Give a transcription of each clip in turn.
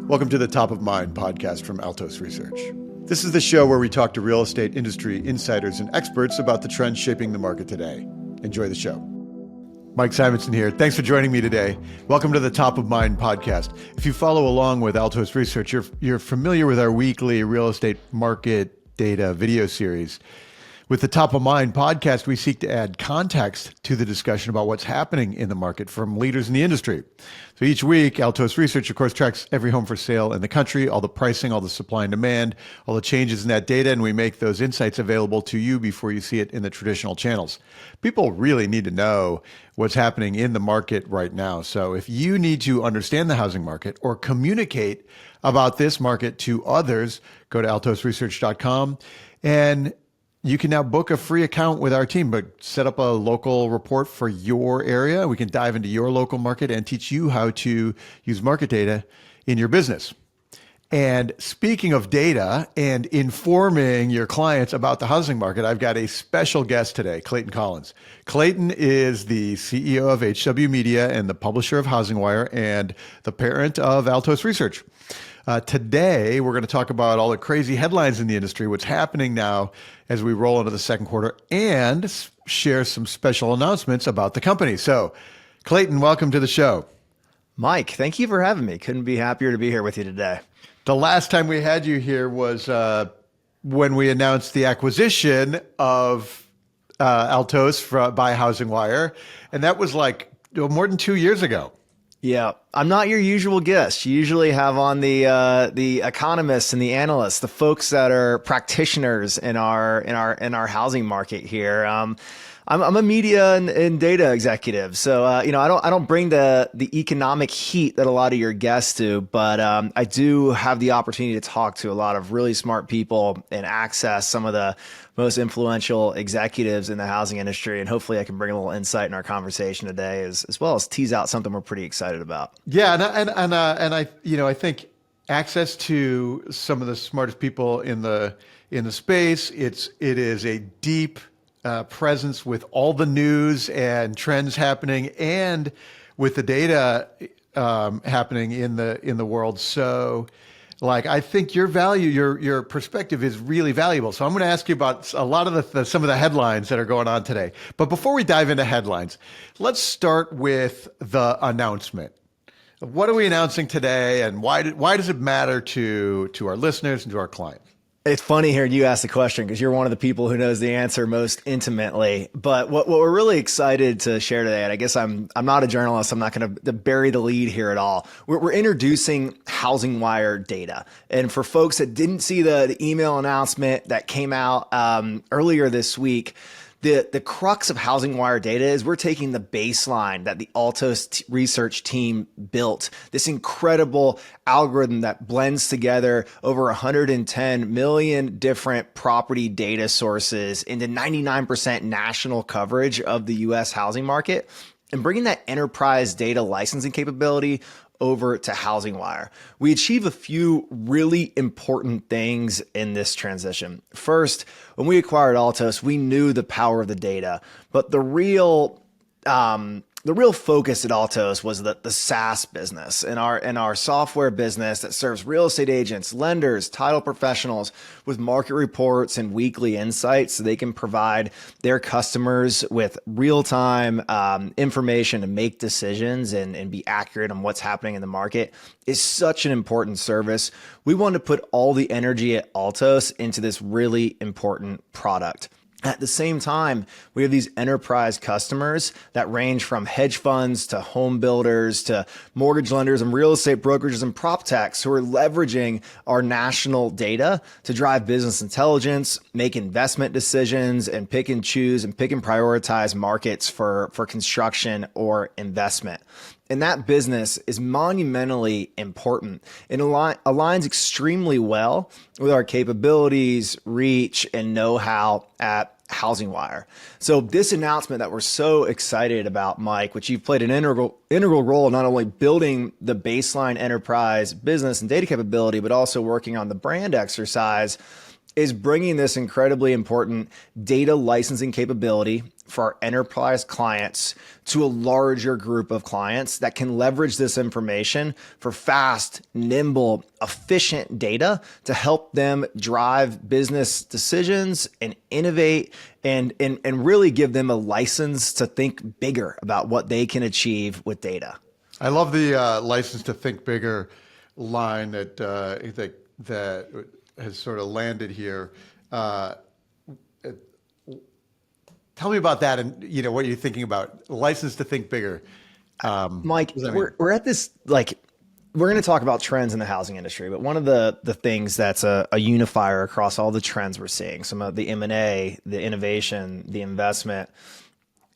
Welcome to the Top of Mind podcast from Altos Research. This is the show where we talk to real estate industry insiders and experts about the trends shaping the market today. Enjoy the show. Mike Simonson here. Thanks for joining me today. Welcome to the Top of Mind podcast. If you follow along with Altos Research, you're familiar with our weekly real estate market data video series. With the Top of Mind podcast, we seek to add context to the discussion about what's happening in the market from leaders in the industry. So each week, Altos Research, of course, tracks every home for sale in the country, all the pricing, all the supply and demand, all the changes in that data, and we make those insights available to you before you see it in the traditional channels. People really need to know what's happening in the market right now. So if you need to understand the housing market or communicate about this market to others, go to altosresearch.com and you can now book a free account with our team, but set up a local report for your area. We can dive into your local market and teach you how to use market data in your business. And speaking of data and informing your clients about the housing market, I've got a special guest today, Clayton Collins. Clayton is the CEO of HW Media and the publisher of HousingWire and the parent of Altos Research. Today, we're going to talk about all the crazy headlines in the industry, what's happening now as we roll into the second quarter, and share some special announcements about the company. So, Clayton, welcome to the show. Mike, thank you for having me. Couldn't be happier to be here with you today. The last time we had you here was when we announced the acquisition of Altos by HousingWire, and that was like more than 2 years ago. Yeah, I'm not your usual guest. You usually have on the economists and the analysts, the folks that are practitioners in our housing market here. I'm a media and data executive, so I don't bring the economic heat that a lot of your guests do, but I do have the opportunity to talk to a lot of really smart people and access some of the most influential executives in the housing industry, and hopefully I can bring a little insight in our conversation today, as well as tease out something we're pretty excited about. Yeah, and I think access to some of the smartest people in the space. It is a deep presence with all the news and trends happening, and with the data happening in the world. So, I think your perspective is really valuable. So I'm going to ask you about a lot of some of the headlines that are going on today. But before we dive into headlines, let's start with the announcement. What are we announcing today, and why does it matter to our listeners and to our clients? It's funny hearing you ask the question because you're one of the people who knows the answer most intimately. But what we're really excited to share today, and I guess I'm not a journalist, I'm not going to bury the lead here at all. We're introducing HousingWire Data. And for folks that didn't see the email announcement that came out earlier this week, the crux of HousingWire Data is we're taking the baseline that the Altos research team built, this incredible algorithm that blends together over 110 million different property data sources into 99% national coverage of the U.S. housing market, and bringing that enterprise data licensing capability over to HousingWire. We achieve a few really important things in this transition. First, when we acquired Altos, we knew the power of the data, but the real focus at Altos was the SaaS business and our software business that serves real estate agents, lenders, title professionals with market reports and weekly insights so they can provide their customers with real-time information to make decisions and be accurate on what's happening in the market is such an important service. We want to put all the energy at Altos into this really important product. At the same time, we have these enterprise customers that range from hedge funds to home builders to mortgage lenders and real estate brokerages and prop techs who are leveraging our national data to drive business intelligence, make investment decisions, and pick and choose and pick and prioritize markets for construction or investment. And that business is monumentally important. It aligns extremely well with our capabilities, reach, and know-how at HousingWire. So this announcement that we're so excited about, Mike, which you've played an integral role in not only building the baseline enterprise business and data capability, but also working on the brand exercise, is bringing this incredibly important data licensing capability for our enterprise clients to a larger group of clients that can leverage this information for fast, nimble, efficient data to help them drive business decisions and innovate and really give them a license to think bigger about what they can achieve with data. I love the license to think bigger line that has sort of landed here. Tell me about that, and what you're thinking about license to think bigger. Mike, we're at this, like, we're going to talk about trends in the housing industry, but one of the things that's a unifier across all the trends we're seeing, some of the M&A, the innovation, the investment,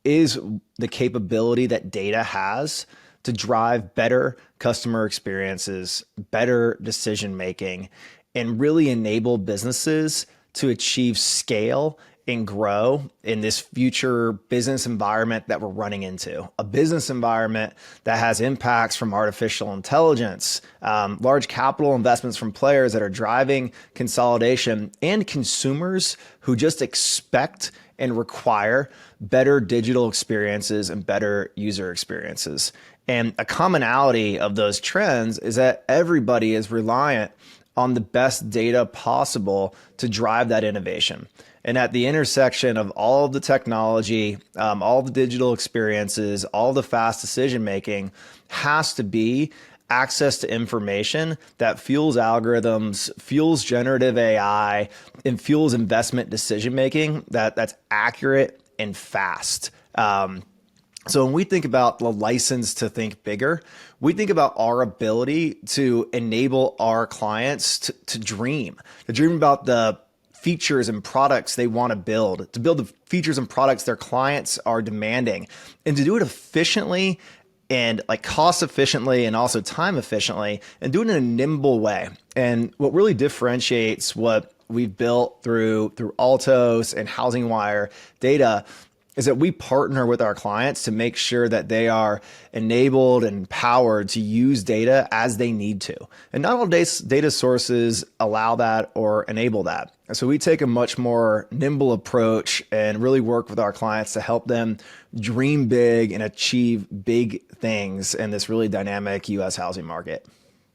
is the capability that data has to drive better customer experiences, better decision making, and really enable businesses to achieve scale and grow in this future business environment that we're running into. A business environment that has impacts from artificial intelligence, large capital investments from players that are driving consolidation, and consumers who just expect and require better digital experiences and better user experiences. And a commonality of those trends is that everybody is reliant on the best data possible to drive that innovation. And at the intersection of all of the technology, all the digital experiences, all the fast decision making has to be access to information that fuels algorithms, fuels generative AI, and fuels investment decision making that's accurate and fast. So when we think about the license to think bigger, we think about our ability to enable our clients to dream about the features and products they want to build the features and products their clients are demanding, and to do it efficiently and like cost efficiently and also time efficiently, and do it in a nimble way. And what really differentiates what we've built through Altos and HousingWire Data is that we partner with our clients to make sure that they are enabled and empowered to use data as they need to. And not all data sources allow that or enable that. And so we take a much more nimble approach and really work with our clients to help them dream big and achieve big things in this really dynamic U.S. housing market.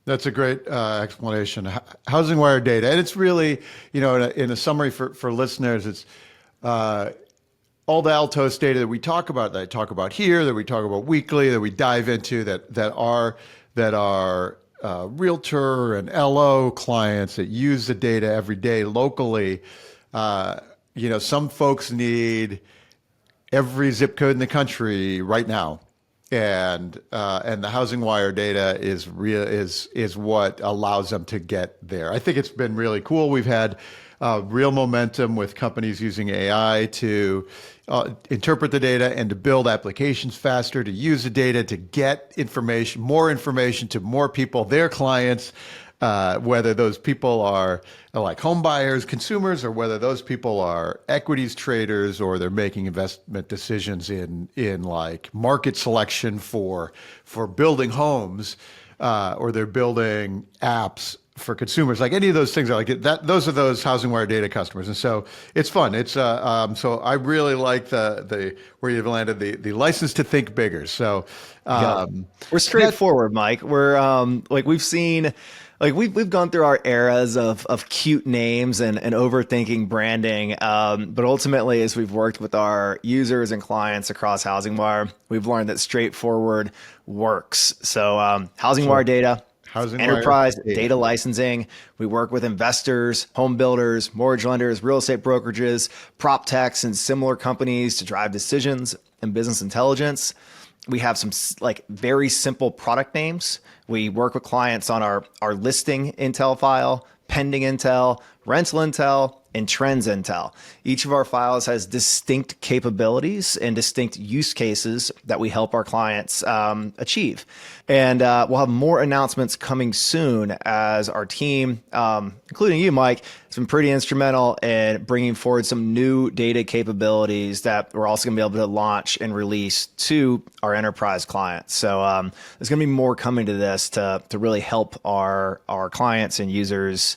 That's a great explanation. HousingWire Data. And it's really, in a summary for listeners, it's all the Altos data that we talk about, that I talk about here, that we talk about weekly, that we dive into, that are realtor and LO clients that use the data every day locally. Some folks need every zip code in the country right now, and the HousingWire data is what allows them to get there. I think it's been really cool. We've had real momentum with companies using AI to interpret the data and to build applications faster, to use the data to get more information to more people, their clients, whether those people are like home buyers, consumers, or whether those people are equities traders, or they're making investment decisions in like market selection for building homes, or they're building apps for consumers. Like any of those things are like that. Those are those HousingWire Data customers, and so it's fun. It's so I really like the where you've landed the license to think bigger. So we're straightforward, Mike. We're like we've seen. Like we've gone through our eras of cute names and overthinking branding, but ultimately, as we've worked with our users and clients across HousingWire, we've learned that straightforward works. So HousingWire Data, enterprise data licensing. We work with investors, home builders, mortgage lenders, real estate brokerages, prop techs, and similar companies to drive decisions and business intelligence. We have some like very simple product names. We work with clients on our listing intel file, pending intel, rental intel, and trends intel. Each of our files has distinct capabilities and distinct use cases that we help our clients achieve. And we'll have more announcements coming soon as our team, including you, Mike, has been pretty instrumental in bringing forward some new data capabilities that we're also going to be able to launch and release to our enterprise clients. So there's going to be more coming to this to really help our clients and users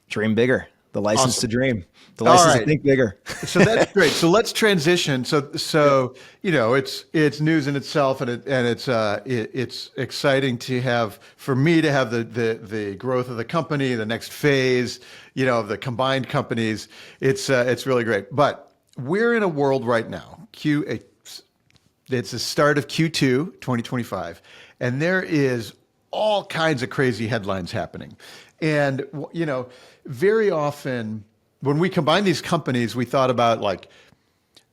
dream bigger. The license Awesome. to dream, the All license right. to think bigger. So that's great. So let's transition. So it's news in itself, and it's exciting for me to have the growth of the company, the next phase, of the combined companies. It's really great. But we're in a world right now. It's the start of Q2 2025, and there is all kinds of crazy headlines happening, and very often, when we combine these companies, we thought about like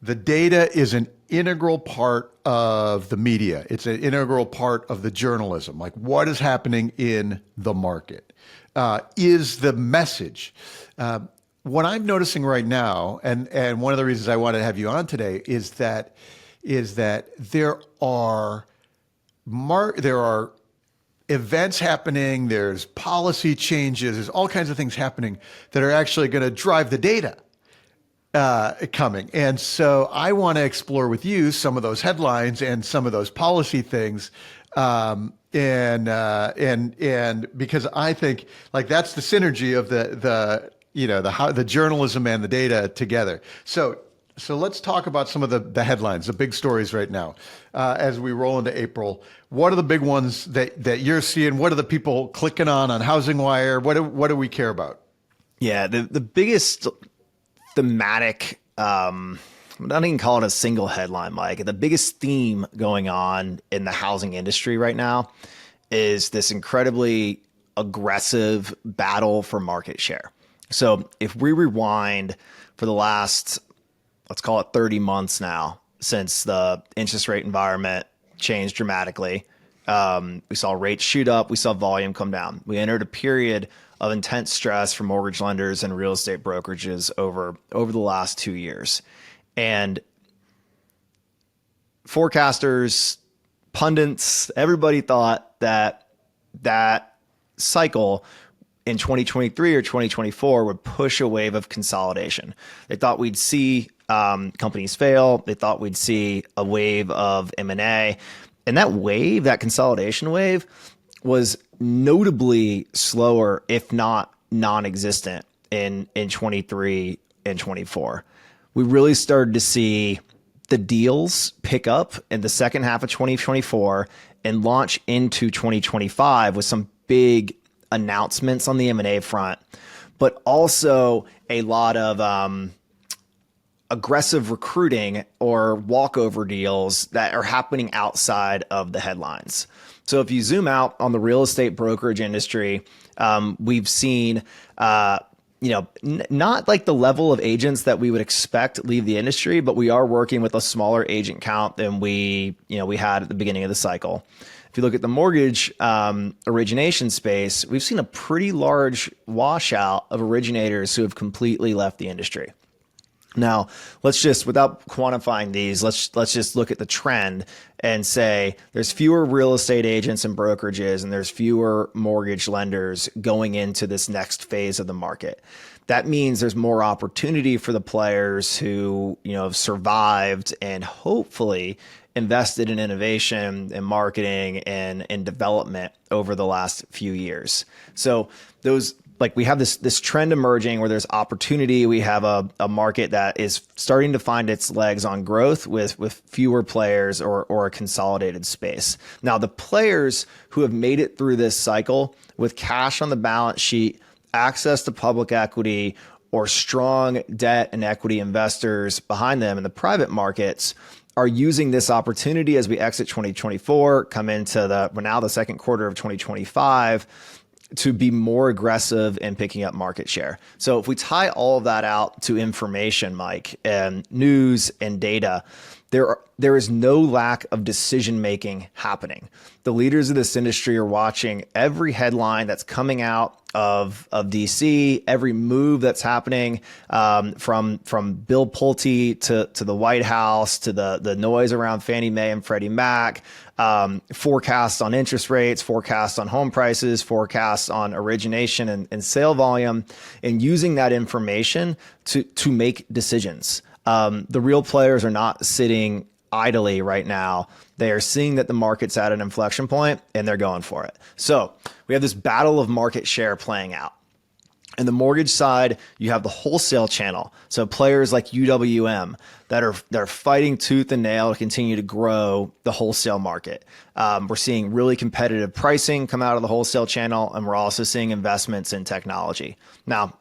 the data is an integral part of the media. It's an integral part of the journalism. Like what is happening in the market is the message. What I'm noticing right now, and one of the reasons I wanted to have you on today is that there are events happening, there's policy changes, there's all kinds of things happening that are actually going to drive the data coming. And so I want to explore with you some of those headlines and some of those policy things. And because I think like that's the synergy of the journalism and the data together. So let's talk about some of the headlines, the big stories right now, as we roll into April. What are the big ones that you're seeing? What are the people clicking on HousingWire? What do we care about? Yeah, the biggest thematic, I'm not even call it a single headline, Mike. The biggest theme going on in the housing industry right now is this incredibly aggressive battle for market share. So if we rewind for the last, let's call it 30 months now, since the interest rate environment changed dramatically. We saw rates shoot up. We saw volume come down. We entered a period of intense stress for mortgage lenders and real estate brokerages over the last 2 years. And forecasters, pundits, everybody thought that cycle in 2023 or 2024 would push a wave of consolidation. They thought we'd see companies fail. They thought we'd see a wave of M&A. And that wave, that consolidation wave, was notably slower, if not non-existent, in 23 and 24. We really started to see the deals pick up in the second half of 2024 and launch into 2025 with some big announcements on the M&A front, but also a lot of aggressive recruiting or walkover deals that are happening outside of the headlines. So if you zoom out on the real estate brokerage industry, we've seen, not like the level of agents that we would expect leave the industry, but we are working with a smaller agent count than we had at the beginning of the cycle. If you look at the mortgage origination space, we've seen a pretty large washout of originators who have completely left the industry. Now, let's just, without quantifying these, let's just look at the trend and say there's fewer real estate agents and brokerages, and there's fewer mortgage lenders going into this next phase of the market. That means there's more opportunity for the players who, have survived and hopefully invested in innovation and marketing and development over the last few years. So we have this trend emerging where there's opportunity. We have a market that is starting to find its legs on growth with fewer players or a consolidated space. Now, the players who have made it through this cycle with cash on the balance sheet, access to public equity, or strong debt and equity investors behind them in the private markets are using this opportunity as we exit 2024, come into the second quarter of 2025, to be more aggressive in picking up market share. So if we tie all of that out to information, Mike, and news and data, there is no lack of decision-making happening. The leaders of this industry are watching every headline that's coming out of DC, every move that's happening from Bill Pulte to the White House, to the noise around Fannie Mae and Freddie Mac, forecasts on interest rates, forecasts on home prices, forecasts on origination and sale volume, and using that information to make decisions. The real players are not sitting idly right now. They are seeing that the market's at an inflection point and they're going for it. So we have this battle of market share playing out. In the mortgage side, you have the wholesale channel. So players like UWM that are fighting tooth and nail to continue to grow the wholesale market. We're seeing really competitive pricing come out of the wholesale channel, and we're also seeing investments in technology. Now,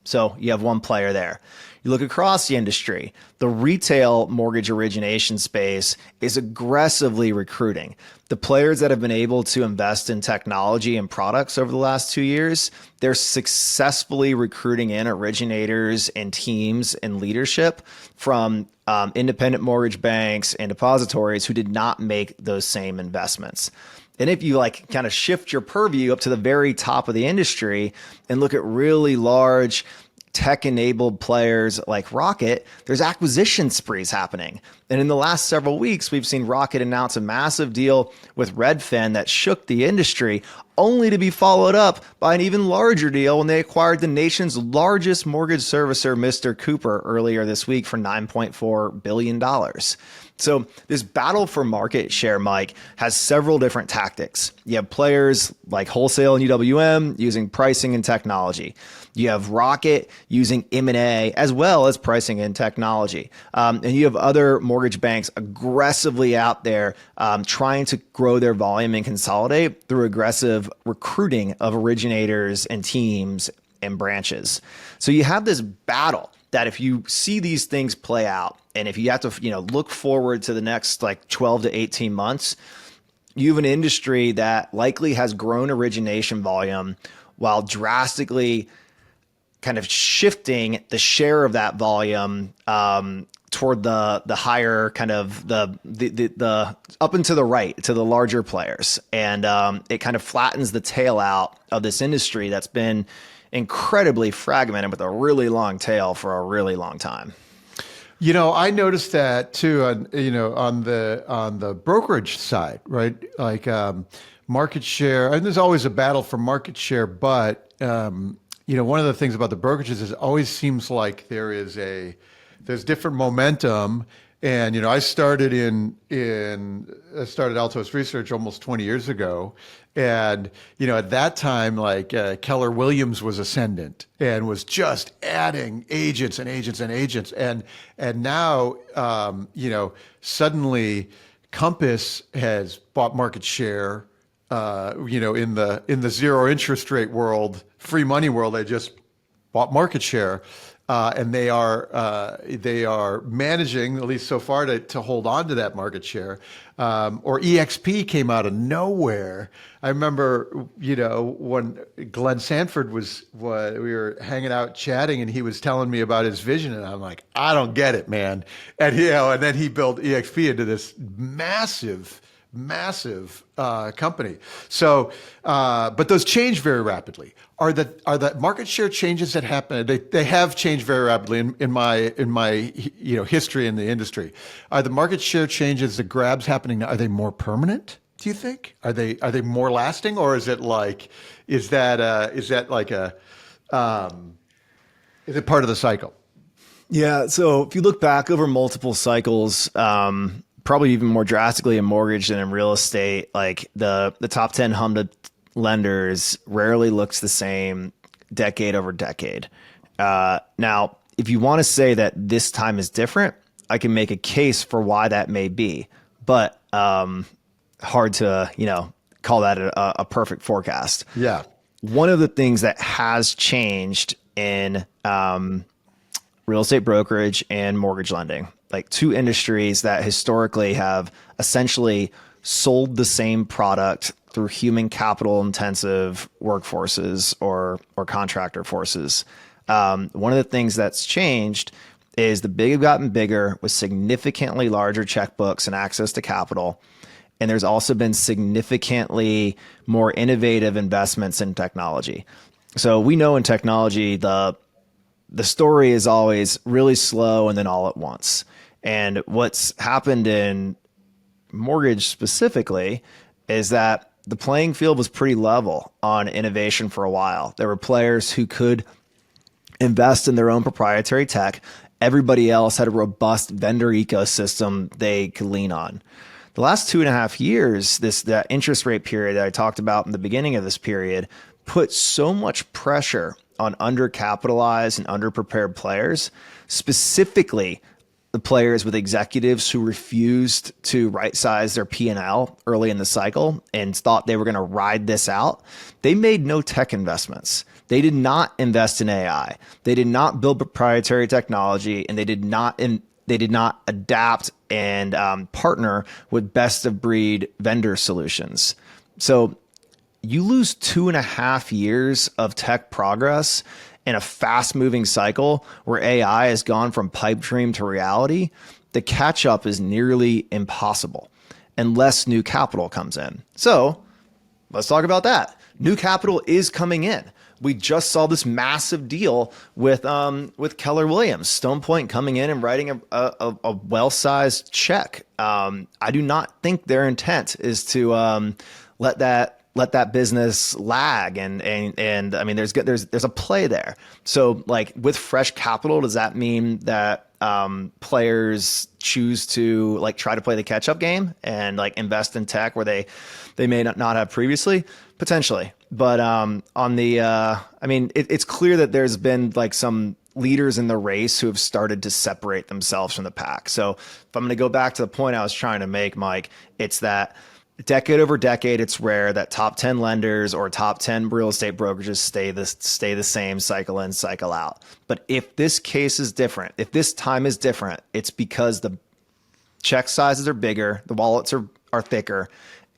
so you have one player there. You look across the industry, the retail mortgage origination space is aggressively recruiting. The players that have been able to invest in technology and products over the last 2 years, they're successfully recruiting in originators and teams and leadership from independent mortgage banks and depositories who did not make those same investments. And if you like kind of shift your purview up to the very top of the industry and look at really large tech-enabled players like Rocket, there's acquisition sprees happening. And in the last several weeks, we've seen Rocket announce a massive deal with Redfin that shook the industry, only to be followed up by an even larger deal when they acquired the nation's largest mortgage servicer, Mr. Cooper, earlier this week for $9.4 billion. So this battle for market share, Mike, has several different tactics. You have players like wholesale and UWM using pricing and technology. You have Rocket using M&A as well as pricing and technology. And you have other mortgage banks aggressively out there trying to grow their volume and consolidate through aggressive recruiting of originators and teams and branches. So you have this battle that if you see these things play out, and if you have to, look forward to the next like 12 to 18 months, you have an industry that likely has grown origination volume while drastically kind of shifting the share of that volume toward the higher kind of the up and to the right, to the larger players. And it kind of flattens the tail out of this industry that's been incredibly fragmented with a really long tail for a really long time. I noticed that too on the brokerage side, right? Like market share, and there's always a battle for market share, but one of the things about the brokerages is it always seems like there's different momentum. And I started Altos Research almost 20 years ago, and at that time, like Keller Williams was ascendant and was just adding agents and agents and agents, and now suddenly Compass has bought market share. In the zero interest rate world, free money world, they just bought market share. And they are managing, at least so far, to hold on to that market share. Or EXP came out of nowhere. I remember, when Glenn Sanford we were hanging out chatting, and he was telling me about his vision, and I'm like, I don't get it, man. And and then he built EXP into this massive company. So, but those change very rapidly. Are the market share changes that happen? They have changed very rapidly in my history in the industry. Are the market share changes, the grabs happening now, are they more permanent? Do you think? Are they more lasting, or is it like is it part of the cycle? Yeah. So if you look back over multiple cycles, probably even more drastically in mortgage than in real estate, like the top 10 HMDA lenders rarely looks the same decade over decade. Now, if you want to say that this time is different, I can make a case for why that may be, but hard to call that a perfect forecast. Yeah. One of the things that has changed in real estate brokerage and mortgage lending, like two industries that historically have essentially sold the same product through human capital intensive workforces or contractor forces. One of the things that's changed is the big have gotten bigger with significantly larger checkbooks and access to capital. And there's also been significantly more innovative investments in technology. So we know in technology, the story is always really slow and then all at once. And what's happened in mortgage specifically is that the playing field was pretty level on innovation for a while. There were players who could invest in their own proprietary tech. Everybody else had a robust vendor ecosystem they could lean on. The last 2.5 years, that interest rate period that I talked about in the beginning of this period, put so much pressure on undercapitalized and underprepared players, specifically the players with executives who refused to right-size their P&L early in the cycle and thought they were going to ride this out. They made no tech investments. They did not invest in AI. They did not build proprietary technology, and they did not adapt and partner with best-of-breed vendor solutions. So you lose 2.5 years of tech progress in a fast-moving cycle where AI has gone from pipe dream to reality. The catch-up is nearly impossible unless new capital comes in. So let's talk about that. New capital is coming in. We just saw this massive deal with Keller Williams, Stone Point coming in and writing a well-sized check. I do not think their intent is to let that business lag, and I mean there's a play there. So like with fresh capital, does that mean that players choose to like try to play the catch-up game and like invest in tech where they may not have previously? Potentially. But on the I mean it's clear that there's been like some leaders in the race who have started to separate themselves from the pack. So if I'm going to go back to the point I was trying to make, Mike, it's that decade over decade, it's rare that top 10 lenders or top 10 real estate brokerages stay the same cycle in, cycle out. But if this case is different, if this time is different, it's because the check sizes are bigger, the wallets are thicker,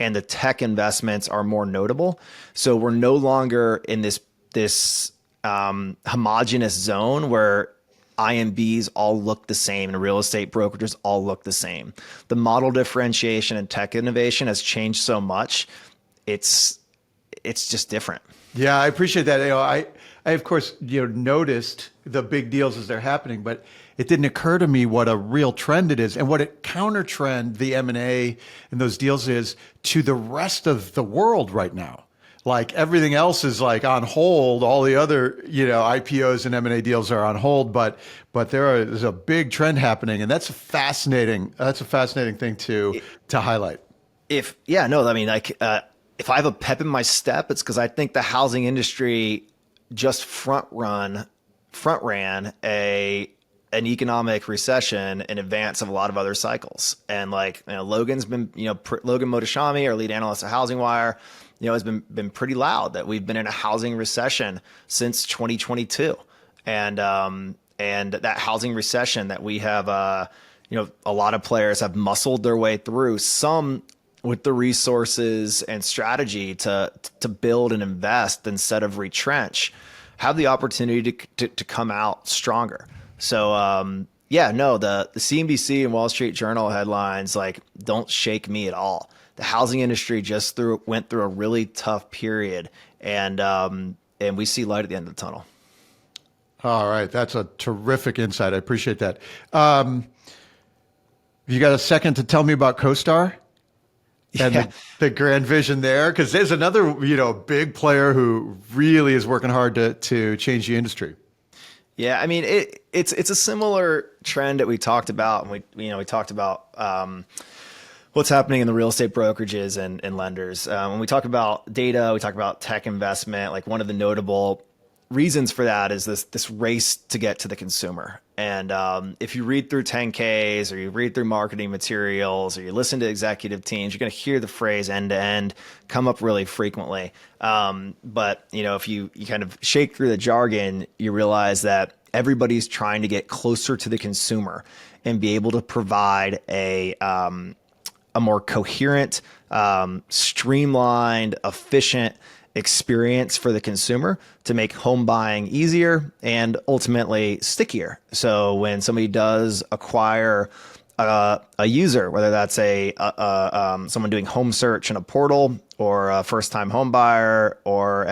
and the tech investments are more notable. So we're no longer in this homogenous zone where IMBs all look the same and real estate brokerages all look the same. The model differentiation and tech innovation has changed so much. It's just different. Yeah, I appreciate that. I of course noticed the big deals as they're happening, but it didn't occur to me what a real trend it is and what a counter trend the M&A and those deals is to the rest of the world right now. Like everything else is like on hold. All the other, IPOs and M&A deals are on hold, but there's a big trend happening, and that's a fascinating thing to highlight. If I have a pep in my step, it's because I think the housing industry just front ran an economic recession in advance of a lot of other cycles. And Logan's been, Logan Motoshami, our lead analyst at HousingWire, has been pretty loud that we've been in a housing recession since 2022. And that housing recession that we have, a lot of players have muscled their way through, some with the resources and strategy to build and invest instead of retrench, have the opportunity to come out stronger. So, the CNBC and Wall Street Journal headlines don't shake me at all. The housing industry just went through a really tough period, and we see light at the end of the tunnel. All right, that's a terrific insight. I appreciate that. You got a second to tell me about CoStar and the grand vision there? Because there's another big player who really is working hard to change the industry. Yeah, I mean it's a similar trend that we talked about, and we talked about what's happening in the real estate brokerages and lenders. When we talk about data, we talk about tech investment. Like one of the notable reasons for that is this race to get to the consumer. And if you read through 10Ks or you read through marketing materials or you listen to executive teams, you're going to hear the phrase end to end come up really frequently. But if you kind of shake through the jargon, you realize that everybody's trying to get closer to the consumer and be able to provide a more coherent, streamlined, efficient experience for the consumer to make home buying easier and ultimately stickier. So when somebody does acquire a user, whether that's someone doing home search in a portal or a first-time home buyer or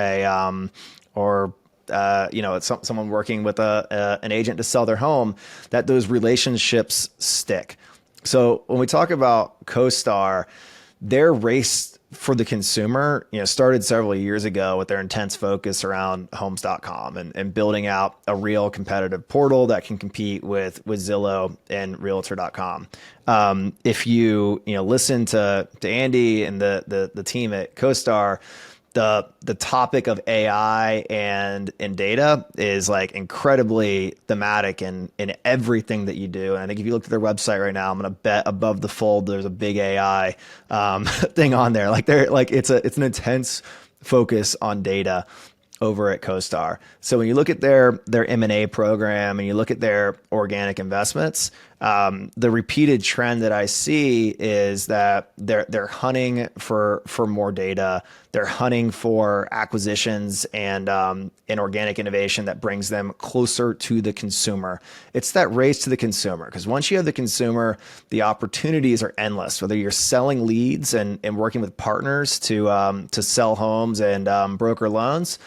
someone working with an agent to sell their home, that those relationships stick. So when we talk about CoStar, their race for the consumer, started several years ago with their intense focus around homes.com and building out a real competitive portal that can compete with Zillow and realtor.com. If you listen to Andy and the team at CoStar, the topic of AI and data is like incredibly thematic in everything that you do. And I think if you look at their website right now, I'm going to bet above the fold there's a big AI thing on there. Like it's an intense focus on data over at CoStar. So when you look at their M&A program and you look at their organic investments, the repeated trend that I see is that they're hunting for more data. They're hunting for acquisitions and organic innovation that brings them closer to the consumer. It's that race to the consumer, because once you have the consumer, the opportunities are endless. Whether you're selling leads and working with partners to sell homes and broker loans,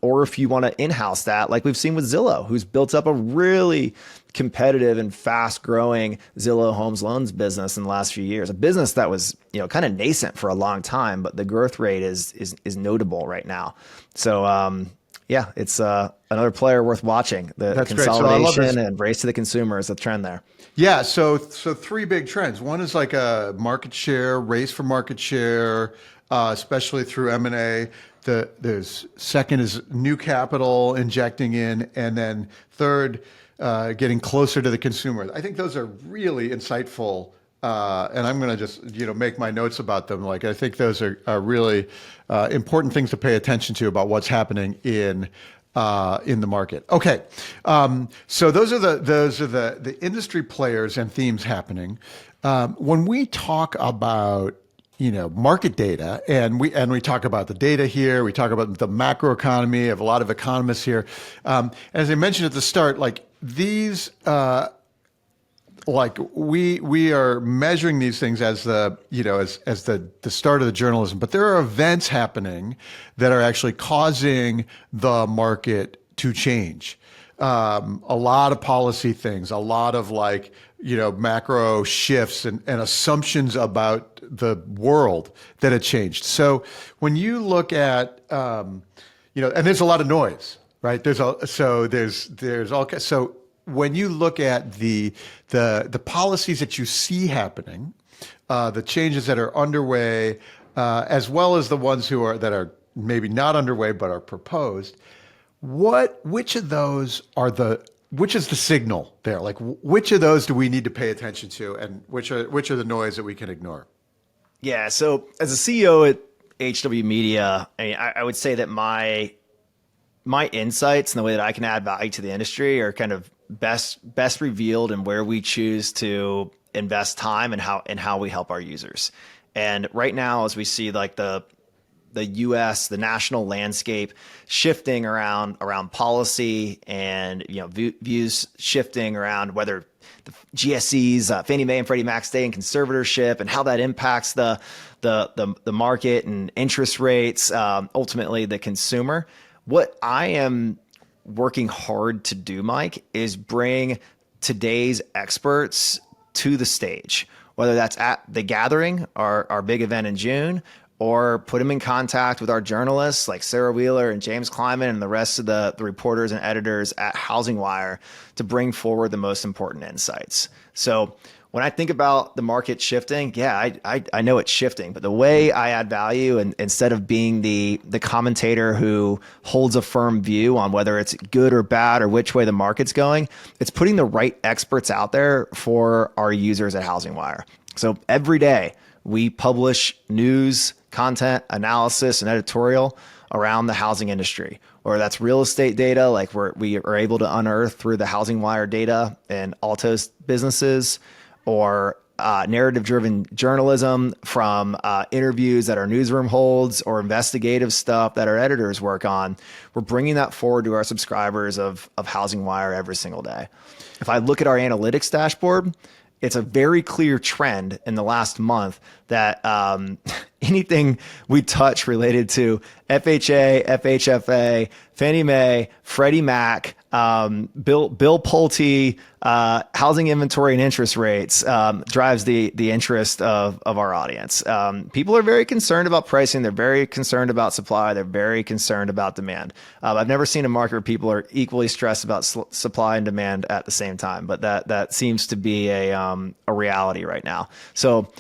or if you want to in-house that, like we've seen with Zillow, who's built up a really competitive and fast-growing Zillow Homes Loans business in the last few years. A business that was, kind of nascent for a long time, but the growth rate is notable right now. So, it's another player worth watching. That's consolidation so and race to the consumer is the trend there. Yeah, so three big trends. One is like a market share, race for market share, especially through M&A. There's second is new capital injecting in, and then third, getting closer to the consumer. I think those are really insightful, and I'm going to just make my notes about them. Like I think those are really important things to pay attention to about what's happening in the market. Okay, so those are the industry players and themes happening. When we talk about market data, and we talk about the data here, we talk about the macro economy of a lot of economists here. As I mentioned at the start, like these, we are measuring these things as the start of the journalism, but there are events happening that are actually causing the market to change. A lot of policy things, a lot of macro shifts and assumptions about the world that had changed. So when you look at, and there's a lot of noise, right? So when you look at the policies that you see happening, the changes that are underway, as well as the ones that are maybe not underway but are proposed, which of those which is the signal there? Like, which of those do we need to pay attention to, and which are the noise that we can ignore? Yeah. So as a CEO at HW Media, I would say that my insights and the way that I can add value to the industry are kind of best revealed in where we choose to invest time and how we help our users. And right now, as we see like the U.S., the national landscape shifting around policy and views shifting around whether the GSEs, Fannie Mae and Freddie Mac stay in conservatorship, and how that impacts the market and interest rates, ultimately the consumer. What I am working hard to do, Mike, is bring today's experts to the stage, whether that's at the Gathering, our big event in June, or put them in contact with our journalists like Sarah Wheeler and James Kleiman and the rest of the reporters and editors at HousingWire to bring forward the most important insights. So when I think about the market shifting, I know it's shifting, but the way I add value, and instead of being the commentator who holds a firm view on whether it's good or bad or which way the market's going, it's putting the right experts out there for our users at HousingWire. So every day we publish news, content, analysis, and editorial around the housing industry, or that's real estate data, like we are able to unearth through the HousingWire Data and Altos businesses, or narrative-driven journalism from interviews that our newsroom holds, or investigative stuff that our editors work on. We're bringing that forward to our subscribers of HousingWire every single day. If I look at our analytics dashboard, it's a very clear trend in the last month that anything we touch related to FHA, FHFA, Fannie Mae, Freddie Mac, Bill Pulte, housing inventory and interest rates drives the interest of our audience. People are very concerned about pricing. They're very concerned about supply. They're very concerned about demand. I've never seen a market where people are equally stressed about supply and demand at the same time, but that seems to be a reality right now. So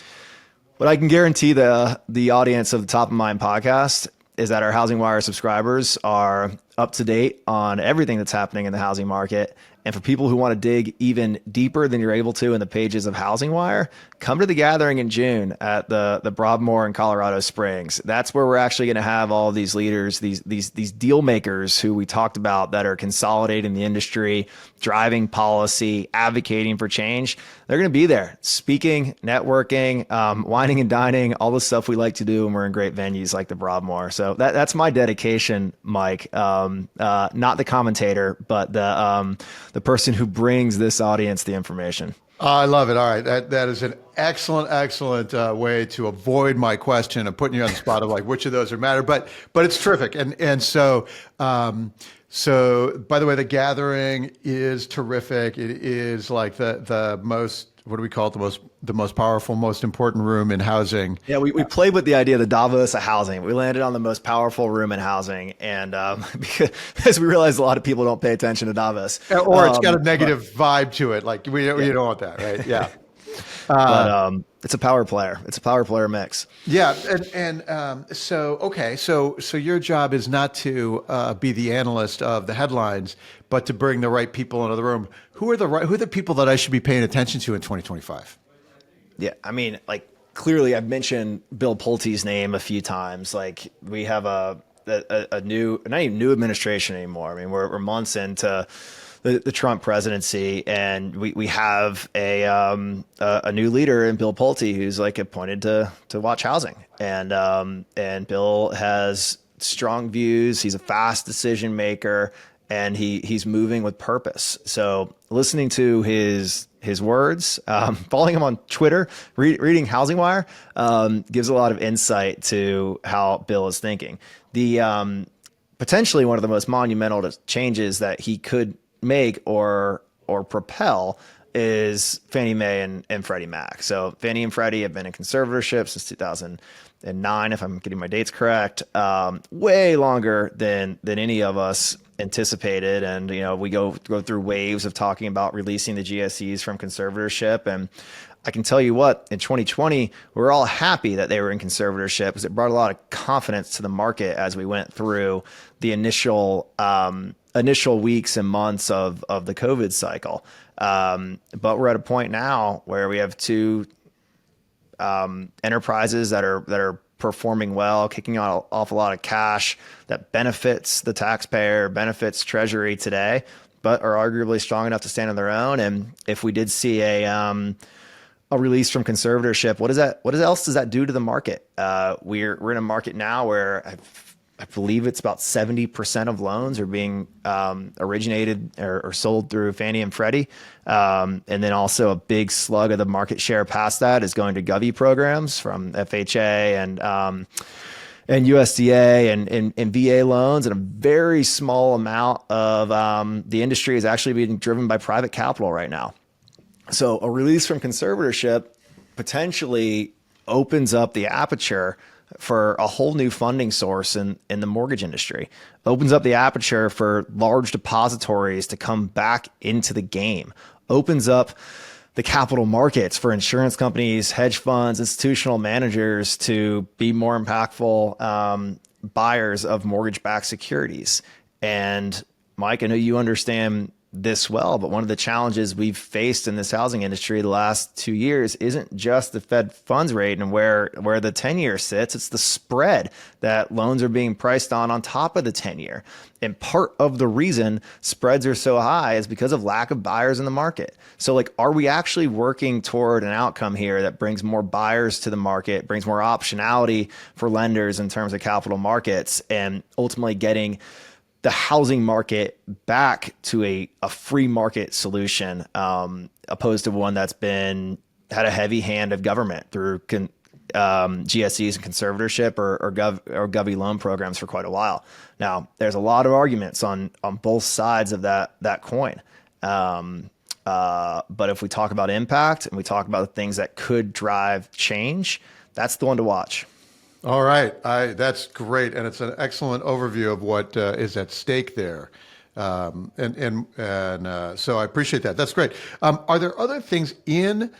what I can guarantee the audience of the Top of Mind podcast is that our HousingWire subscribers are up to date on everything that's happening in the housing market. And for people who want to dig even deeper than you're able to in the pages of HousingWire, come to the gathering in June at the Broadmoor in Colorado Springs. That's where we're actually going to have all of these leaders, these deal makers who we talked about that are consolidating the industry, driving policy, advocating for change. They're going to be there speaking, networking, wining and dining, all the stuff we like to do when we're in great venues like the Broadmoor. So that's my dedication, Mike. Not the commentator, but the person who brings this audience the information. I love it. All right. That is an excellent way to avoid my question of putting you on the spot of like which of those are matter. But it's terrific. And so by the way, the gathering is terrific. It is like the most, what do we call it? The most powerful, most important room in housing. Yeah, we played with the idea of the Davos of housing. We landed on the most powerful room in housing, and because we realized a lot of people don't pay attention to Davos, or it's got a negative vibe to it. Like you don't want that, right? Yeah. But it's a power player. It's a power player mix. Yeah, so your job is not to be the analyst of the headlines, but to bring the right people into the room. Who are the people that I should be paying attention to in 2025? Yeah, I mean, like clearly, I've mentioned Bill Pulte's name a few times. Like we have a new, not even new administration anymore. I mean, we're months into the Trump presidency, and we have a new leader in Bill Pulte who's like appointed to watch housing, and Bill has strong views. He's a fast decision maker, and he's moving with purpose. So listening to his words, following him on Twitter, reading HousingWire gives a lot of insight to how Bill is thinking. The potentially one of the most monumental changes that he could make or propel is Fannie Mae and Freddie Mac. So Fannie and Freddie have been in conservatorship since 2009, if I'm getting my dates correct, way longer than any of us anticipated. And, we go through waves of talking about releasing the GSEs from conservatorship. And I can tell you what, in 2020, we were all happy that they were in conservatorship because it brought a lot of confidence to the market as we went through the initial weeks and months of the COVID cycle. But we're at a point now where we have two enterprises that are performing well, kicking off a lot of cash that benefits the taxpayer, benefits Treasury today, but are arguably strong enough to stand on their own. And if we did see a release from conservatorship, what else does that do to the market? We're in a market now where I believe it's about 70% of loans are being originated or sold through Fannie and Freddie. And then also a big slug of the market share past that is going to Govy programs from FHA and USDA and VA loans. And a very small amount of the industry is actually being driven by private capital right now. So a release from conservatorship potentially opens up the aperture for a whole new funding source in the mortgage industry, opens up the aperture for large depositories to come back into the game, opens up the capital markets for insurance companies, hedge funds, institutional managers to be more impactful buyers of mortgage-backed securities. And Mike, I know you understand this well, but one of the challenges we've faced in this housing industry the last 2 years isn't just the Fed funds rate and where the 10-year sits. It's the spread that loans are being priced on top of the 10-year. And part of the reason spreads are so high is because of lack of buyers in the market. So are we actually working toward an outcome here that brings more buyers to the market, brings more optionality for lenders in terms of capital markets, and ultimately getting the housing market back to a free market solution, opposed to one that's had a heavy hand of government through GSEs and conservatorship or Govy loan programs for quite a while. Now, there's a lot of arguments on both sides of that coin. But if we talk about impact and we talk about the things that could drive change, that's the one to watch. All right. That's great. And it's an excellent overview of what is at stake there. So I appreciate that. That's great. Are there other things in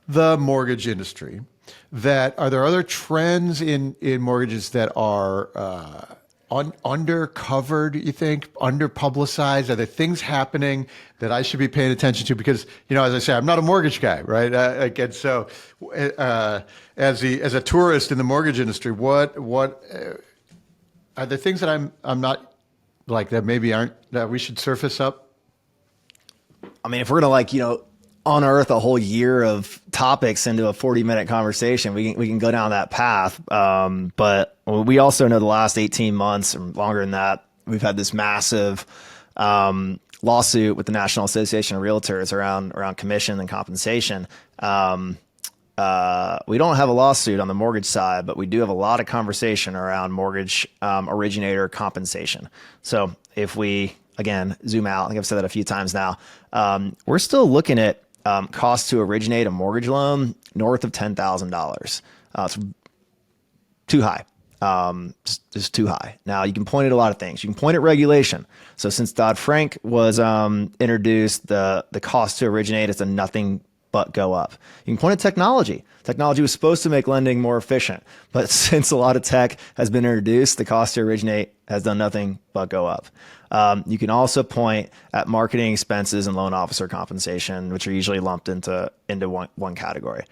the mortgage industry are there other trends in mortgages that are undercovered, you think, under-publicized? Are there things happening that I should be paying attention to? Because, as I say, I'm not a mortgage guy, right? And so as a tourist in the mortgage industry, what are there things that I'm not like that maybe aren't that we should surface up? I mean, if we're gonna unearth a whole year of topics into a 40-minute conversation, we can go down that path. But we also know the last 18 months or longer than that, we've had this massive lawsuit with the National Association of Realtors around commission and compensation. We don't have a lawsuit on the mortgage side, but we do have a lot of conversation around mortgage originator compensation. So if we, again, zoom out, I think I've said that a few times now, we're still looking at cost to originate a mortgage loan north of $10,000. It's too high. Just too high. Now you can point at a lot of things. You can point at regulation. So since Dodd-Frank was introduced, the cost to originate has done nothing but go up. You can point at technology. Technology was supposed to make lending more efficient, but since a lot of tech has been introduced, the cost to originate has done nothing but go up. You can also point at marketing expenses and loan officer compensation, which are usually lumped into one category.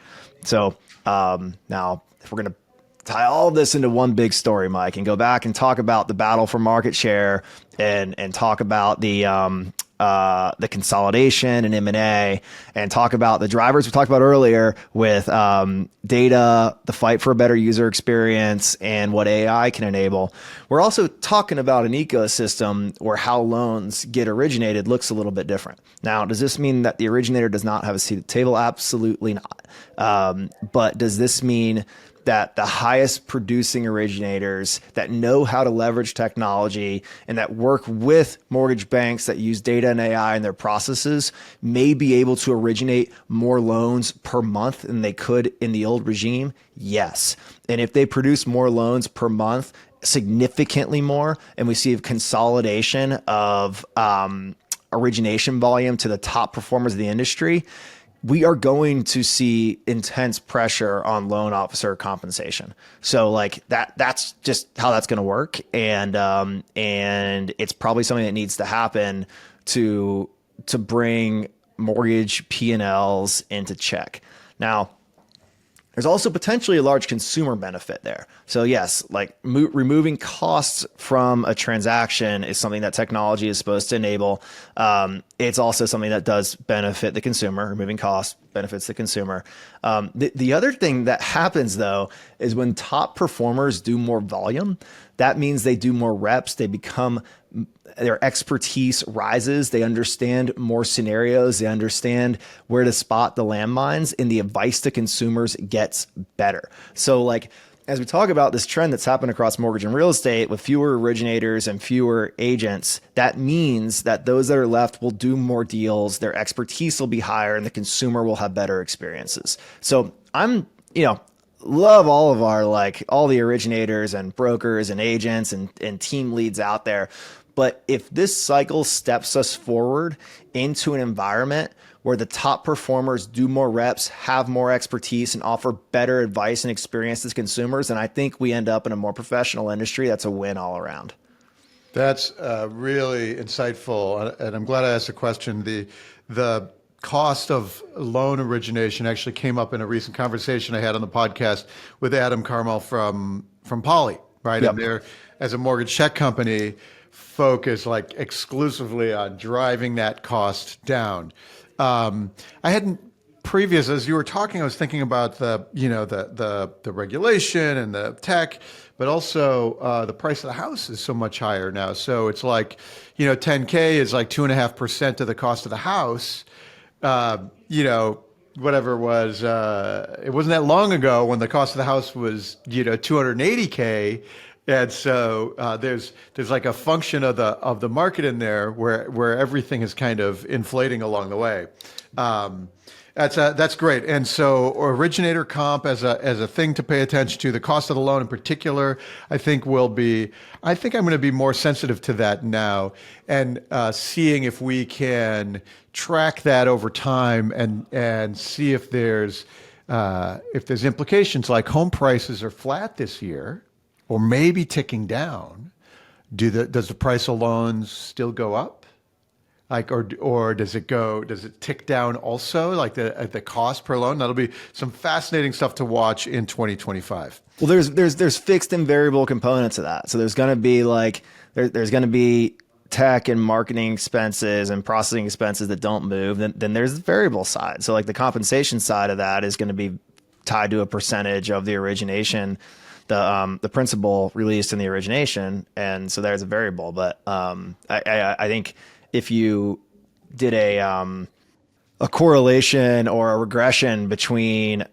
So now, if we're going to tie all of this into one big story, Mike, and go back and talk about the battle for market share and talk about the consolidation and M&A, and talk about the drivers we talked about earlier with data, the fight for a better user experience, and what AI can enable. We're also talking about an ecosystem where how loans get originated looks a little bit different. Now, does this mean that the originator does not have a seat at the table? Absolutely not. But does this mean that the highest producing originators that know how to leverage technology and that work with mortgage banks that use data and AI in their processes may be able to originate more loans per month than they could in the old regime? Yes. And if they produce more loans per month, significantly more, and we see a consolidation of origination volume to the top performers of the industry, we are going to see intense pressure on loan officer compensation. So that's just how that's going to work. And it's probably something that needs to happen to bring mortgage P&Ls into check. Now, there's also potentially a large consumer benefit there. So yes, removing costs from a transaction is something that technology is supposed to enable. It's also something that does benefit the consumer. Removing costs benefits the consumer. The other thing that happens though is when top performers do more volume, that means they do more reps. Their expertise rises. They understand more scenarios. They understand where to spot the landmines, and the advice to consumers gets better. So as we talk about this trend that's happened across mortgage and real estate with fewer originators and fewer agents, that means that those that are left will do more deals, their expertise will be higher, and the consumer will have better experiences. So love all of our, all the originators and brokers and agents and team leads out there. But if this cycle steps us forward into an environment where the top performers do more reps, have more expertise, and offer better advice and experience to consumers, then I think we end up in a more professional industry. That's a win all around. That's really insightful. And I'm glad I asked the question. The cost of loan origination actually came up in a recent conversation I had on the podcast with Adam Carmel from Poly, right? Yep. And they're, as a mortgage tech company, focus exclusively on driving that cost down. I hadn't previous, as you were talking, I was thinking about the regulation and the tech, but also the price of the house is so much higher now. So it's 10K is 2.5% of the cost of the house. Whatever it was, it wasn't that long ago when the cost of the house was, 280K. And so there's a function of the market in there where everything is kind of inflating along the way. That's great. And so originator comp as a thing to pay attention to, the cost of the loan in particular, I think I'm going to be more sensitive to that now, and seeing if we can track that over time and see if there's implications, like home prices are flat this year, or maybe ticking down. does the price of loans still go up? Like, or does it tick down also, like the cost per loan? That'll be some fascinating stuff to watch in 2025. Well, there's fixed and variable components of that. So there's going to be there's going to be tech and marketing expenses and processing expenses that don't move. Then there's the variable side. So like the compensation side of that is going to be tied to a percentage of the origination, the principal released in the origination, and so there's a variable. But I think if you did a correlation or a regression between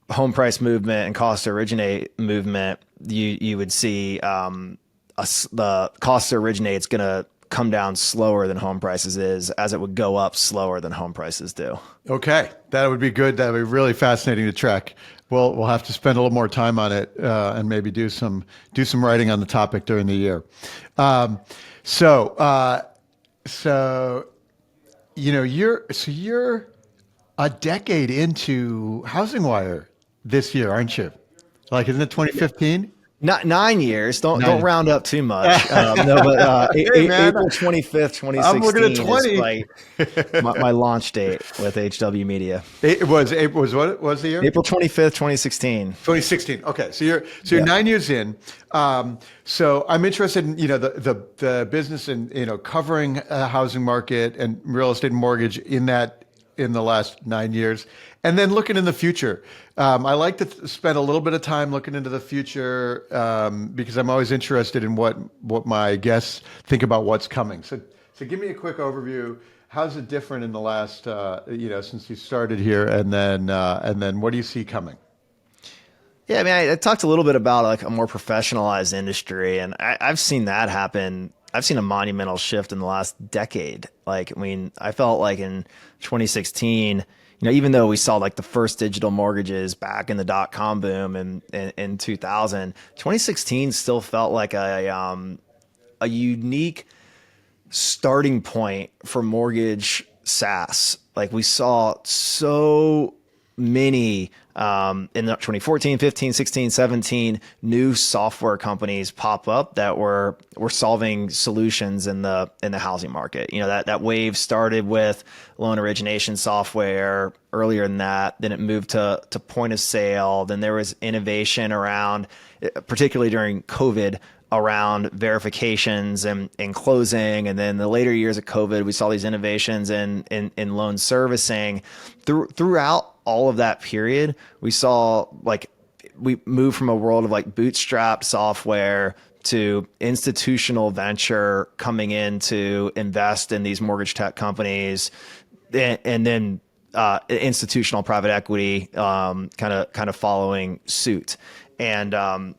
home price movement and cost to originate movement, you would see the cost to originate is going to come down slower than home prices is, as it would go up slower than home prices do. Okay, that would be good. That would be really fascinating to track. We'll have to spend a little more time on it and maybe do some writing on the topic during the year. So you're a decade into HousingWire this year, aren't you? Like, isn't it 2015? Not 9 years. Don't round up too much. No, but April 25th, 2016 I'm looking at 20. is my launch date with HW Media. It was what was the year? April 25th, 2016. 2016. Okay, so you're 9 years in. So I'm interested in the business and covering a housing market and real estate and mortgage in the last 9 years, and then looking in the future. I like to spend a little bit of time looking into the future because I'm always interested in what my guests think about what's coming. So give me a quick overview. How's it different in the last since you started here, and then what do you see coming? Yeah, I mean, I talked a little bit about like a more professionalized industry, and I've seen that happen. I've seen a monumental shift in the last decade. Like, I mean, I felt like in 2016, even though we saw like the first digital mortgages back in the .com boom in 2000, 2016 still felt like a unique starting point for mortgage SaaS. Like, we saw so many in 2014, 15, 16, 17 new software companies pop up that were solving solutions in the housing market. That wave started with loan origination software. Earlier than that, then it moved to point of sale. Then there was innovation around, particularly during COVID, around verifications and closing. And then the later years of COVID, we saw these innovations in loan servicing. Throughout all of that period, we saw we moved from a world of like bootstrapped software to institutional venture coming in to invest in these mortgage tech companies, and then institutional private equity kind of following suit. And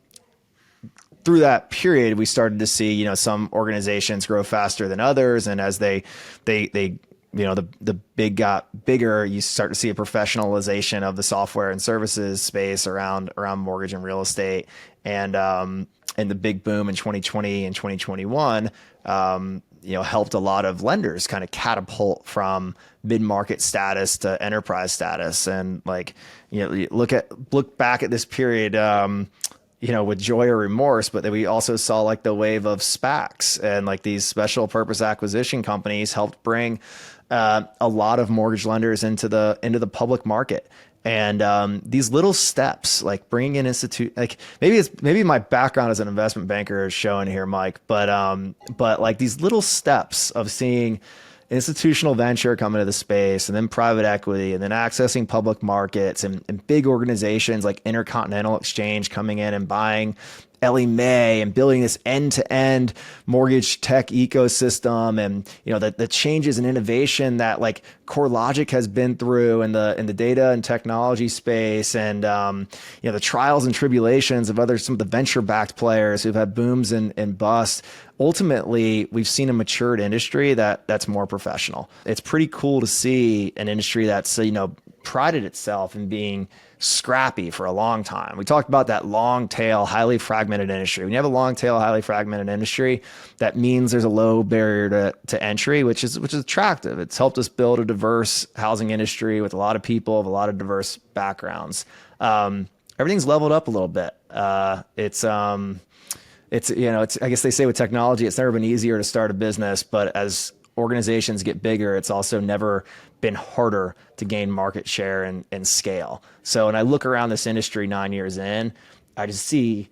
through that period, we started to see, some organizations grow faster than others. And as the big got bigger, you start to see a professionalization of the software and services space around mortgage and real estate. And the big boom in 2020 and 2021, helped a lot of lenders kind of catapult from mid-market status to enterprise status. And look back at this period, with joy or remorse, but then we also saw like the wave of SPACs, and like these special purpose acquisition companies helped bring a lot of mortgage lenders into the public market. And these little steps, like bringing in like maybe my background as an investment banker is showing here, Mike, but like these little steps of seeing institutional venture come into the space, and then private equity, and then accessing public markets, and big organizations like Intercontinental Exchange coming in and buying Ellie Mae and building this end-to-end mortgage tech ecosystem, and the changes and innovation that like CoreLogic has been through in the data and technology space, and the trials and tribulations of some of the venture-backed players who've had booms and busts. Ultimately, we've seen a matured industry that's more professional. It's pretty cool to see an industry that's prided itself in being scrappy for a long time. We talked about that long tail, highly fragmented industry. When you have a long tail, highly fragmented industry, that means there's a low barrier to entry, which is attractive. It's helped us build a diverse housing industry with a lot of people of a lot of diverse backgrounds. Everything's leveled up a little bit. I guess they say with technology, it's never been easier to start a business, but as organizations get bigger, it's also never been harder to gain market share and scale. So when I look around this industry 9 years in, I just see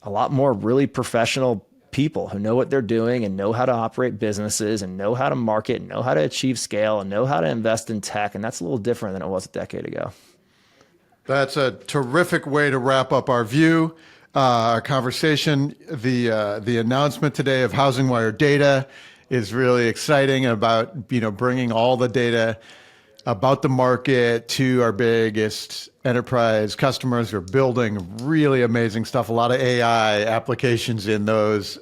a lot more really professional people who know what they're doing and know how to operate businesses and know how to market and know how to achieve scale and know how to invest in tech. And that's a little different than it was a decade ago. That's a terrific way to wrap up our view, our conversation. The announcement today of HousingWire Data is really exciting about, bringing all the data about the market to our biggest enterprise customers who are building really amazing stuff. A lot of AI applications in those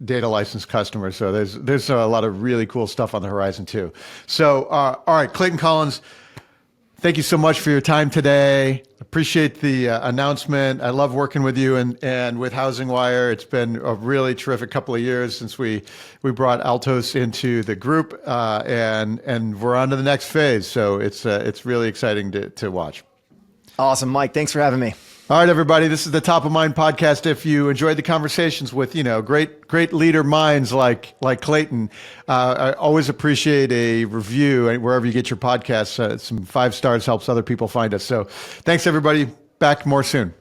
data license customers. So there's a lot of really cool stuff on the horizon too. So all right, Clayton Collins, thank you so much for your time today. Appreciate the announcement. I love working with you and with HousingWire. It's been a really terrific couple of years since we brought Altos into the group, and we're on to the next phase. So it's really exciting to watch. Awesome, Mike. Thanks for having me. All right, everybody. This is the Top of Mind podcast. If you enjoyed the conversations with, great leader minds like Clayton, I always appreciate a review wherever you get your podcasts. Some 5 stars helps other people find us. So thanks, everybody. Back more soon.